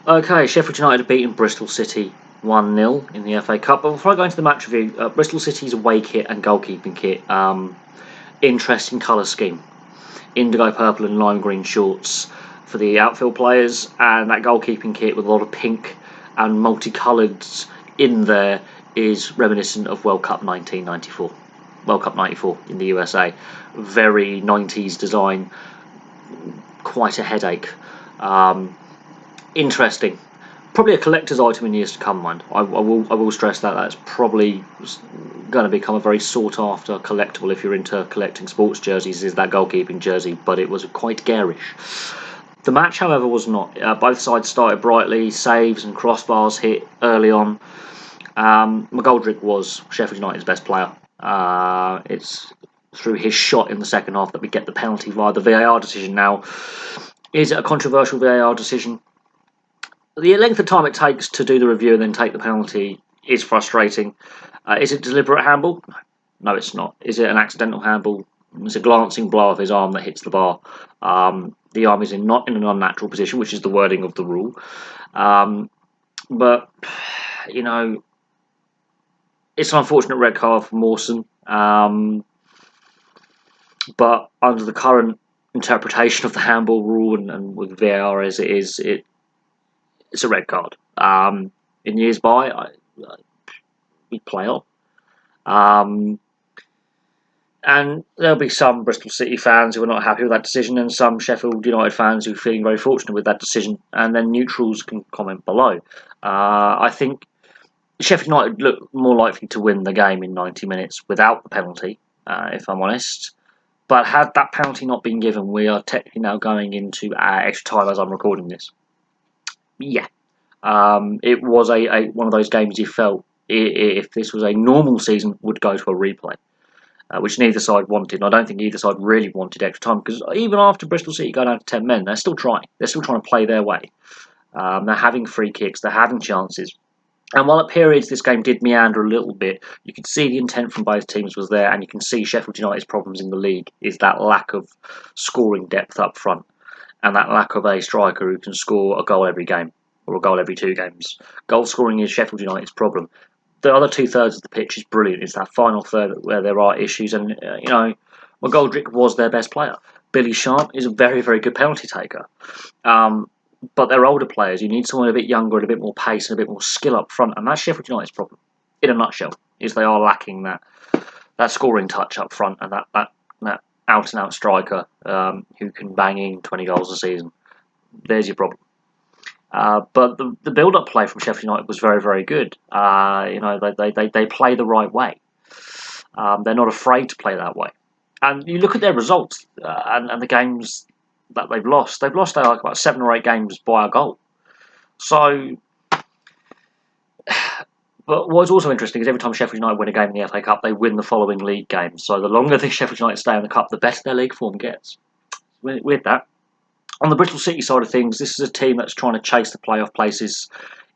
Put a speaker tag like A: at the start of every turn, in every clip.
A: Okay, Sheffield United have beaten Bristol City 1-0 in the FA Cup. But before I go into the match review, Bristol City's away kit and goalkeeping kit, interesting colour scheme. Indigo purple and lime green shorts for the outfield players, and that goalkeeping kit with a lot of pink and multicolours in there is reminiscent of World Cup 1994. World Cup 94 in the USA. Very 90s design, quite a headache. Interesting. Probably a collector's item in years to come, mind. I will stress that that's probably going to become a very sought after collectible if you're into collecting sports jerseys, is that goalkeeping jersey, but it was quite garish. The match, however, was not. Both sides started brightly, saves and crossbars hit early on. McGoldrick was Sheffield United's best player. It's through his shot in the second half that we get the penalty via the VAR decision. Now, is it a controversial VAR decision? The length of time it takes to do the review and then take the penalty is frustrating. Is it deliberate handball? No, it's not. Is it an accidental handball? It's a glancing blow of his arm that hits the bar. The arm is not in an unnatural position, which is the wording of the rule. But, you know, it's an unfortunate red card for Mawson. But under the current interpretation of the handball rule and with VAR as it is, it's a red card. In years by, we'd play on. And there'll be some Bristol City fans who are not happy with that decision, and some Sheffield United fans who are feeling very fortunate with that decision, and then neutrals can comment below. I think Sheffield United look more likely to win the game in 90 minutes without the penalty, if I'm honest. But had that penalty not been given, we are technically now going into extra time as I'm recording this. Yeah. It was a one of those games you felt, if this was a normal season, would go to a replay, which neither side wanted. And I don't think either side really wanted extra time, because even after Bristol City go down to 10 men, they're still trying. They're still trying to play their way. They're having free kicks. They're having chances. And while at periods this game did meander a little bit, you could see the intent from both teams was there, and you can see Sheffield United's problems in the league is that lack of scoring depth up front, and that lack of a striker who can score a goal every game, or a goal every 2 games. Goal scoring is Sheffield United's problem. The other 2/3 of the pitch is brilliant. It's that final third where there are issues, and McGoldrick was their best player. Billy Sharp is a very, very good penalty taker. But they're older players. You need someone a bit younger and a bit more pace and a bit more skill up front, and that's Sheffield United's problem, in a nutshell, is they are lacking that scoring touch up front and that out and out striker who can bang in 20 goals a season. There's your problem. But the build-up play from Sheffield United was very, very good. They play the right way. They're not afraid to play that way. And you look at their results and the games that they've lost. They've lost like about 7 or 8 games by a goal. So, but what's also interesting is every time Sheffield United win a game in the FA Cup, they win the following league games. So the longer the Sheffield United stay in the cup, the better their league form gets. With that. On the Bristol City side of things, this is a team that's trying to chase the playoff places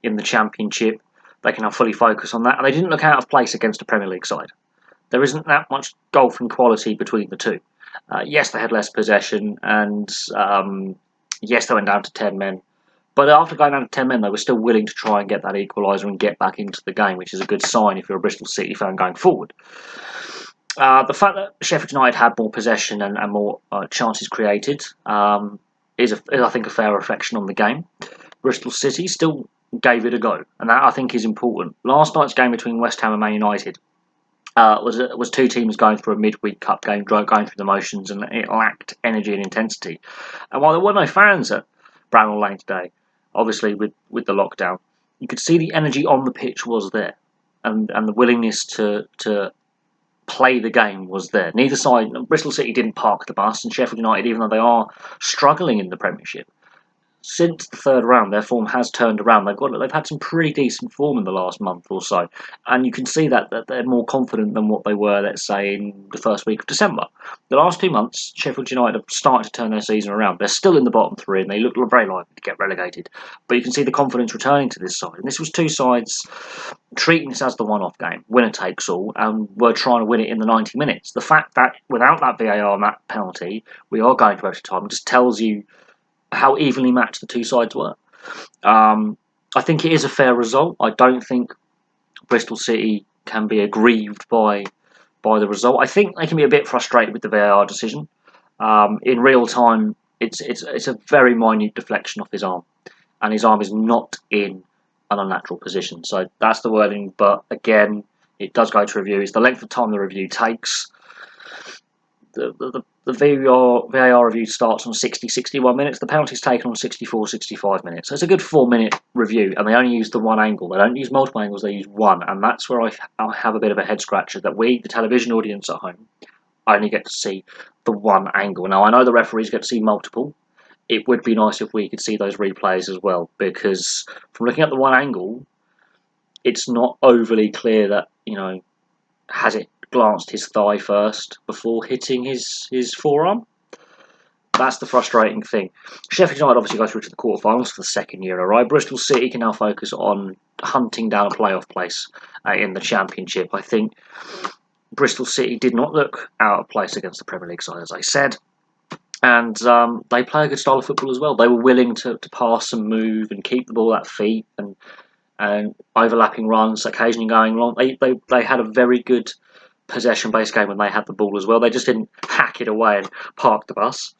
A: in the Championship. They can now fully focus on that. And they didn't look out of place against a Premier League side. There isn't that much golfing quality between the two. Yes, they had less possession, and yes, they went down to 10 men. But after going down to 10 men, they were still willing to try and get that equaliser and get back into the game, which is a good sign if you're a Bristol City fan going forward. The fact that Sheffield United had more possession and more chances created is, I think, a fair reflection on the game. Bristol City still gave it a go, and that, I think, is important. Last night's game between West Ham and Man United was 2 teams going through a midweek cup game, going through the motions, and it lacked energy and intensity. And while there were no fans at Bramall Lane today, obviously with the lockdown, you could see the energy on the pitch was there, and the willingness to play the game was there. Neither side, Bristol City didn't park the bus, and Sheffield United, even though they are struggling in the Premiership, since the 3rd round, their form has turned around. They've had some pretty decent form in the last month or so, and you can see that they're more confident than what they were, let's say, in the first week of December. The last 2 months, Sheffield United have started to turn their season around. They're still in the bottom 3, and they look very likely to get relegated. But you can see the confidence returning to this side, and this was 2 sides treating this as the one-off game, winner takes all, and we're trying to win it in the 90 minutes. The fact that without that VAR and that penalty, we are going to extra time just tells you how evenly matched the 2 sides were. I think it is a fair result. I don't think Bristol City can be aggrieved by the result. I think they can be a bit frustrated with the VAR decision. In real time, it's a very minute deflection off his arm, and his arm is not in an unnatural position. So that's the wording. But again, it does go to review. It's the length of time the review takes. The VAR review starts on 60-61 minutes. The penalty's taken on 64-65 minutes. So it's a good 4-minute review, and they only use the one angle. They don't use multiple angles, they use one. And that's where I have a bit of a head scratcher, that we, the television audience at home, only get to see the one angle. Now, I know the referees get to see multiple. It would be nice if we could see those replays as well, because from looking at the one angle, it's not overly clear that, has it glanced his thigh first before hitting his forearm? That's the frustrating thing. Sheffield United obviously go through to the quarterfinals for the second year in a row. Bristol City can now focus on hunting down a playoff place in the Championship. I think Bristol City did not look out of place against the Premier League side, as I said. And they play a good style of football as well. They were willing to pass and move and keep the ball at feet and overlapping runs, occasionally going long. They had a very good possession-based game when they had the ball as well. They just didn't hack it away and park the bus.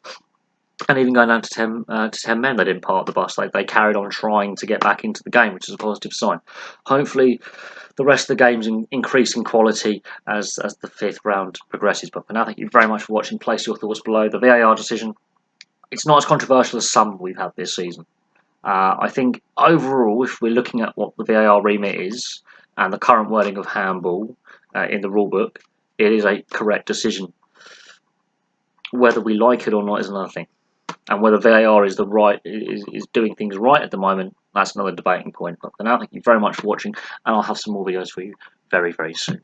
A: And even going down to 10 men, they didn't park the bus. They carried on trying to get back into the game, which is a positive sign. Hopefully, the rest of the games increase in quality as the fifth round progresses. But for now, thank you very much for watching. Place your thoughts below. The VAR decision, it's not as controversial as some we've had this season. I think overall, if we're looking at what the VAR remit is and the current wording of handball in the rulebook, it is a correct decision. Whether we like it or not is another thing, and whether VAR is doing things right at the moment, that's another debating point. But for now, thank you very much for watching, and I'll have some more videos for you very, very soon.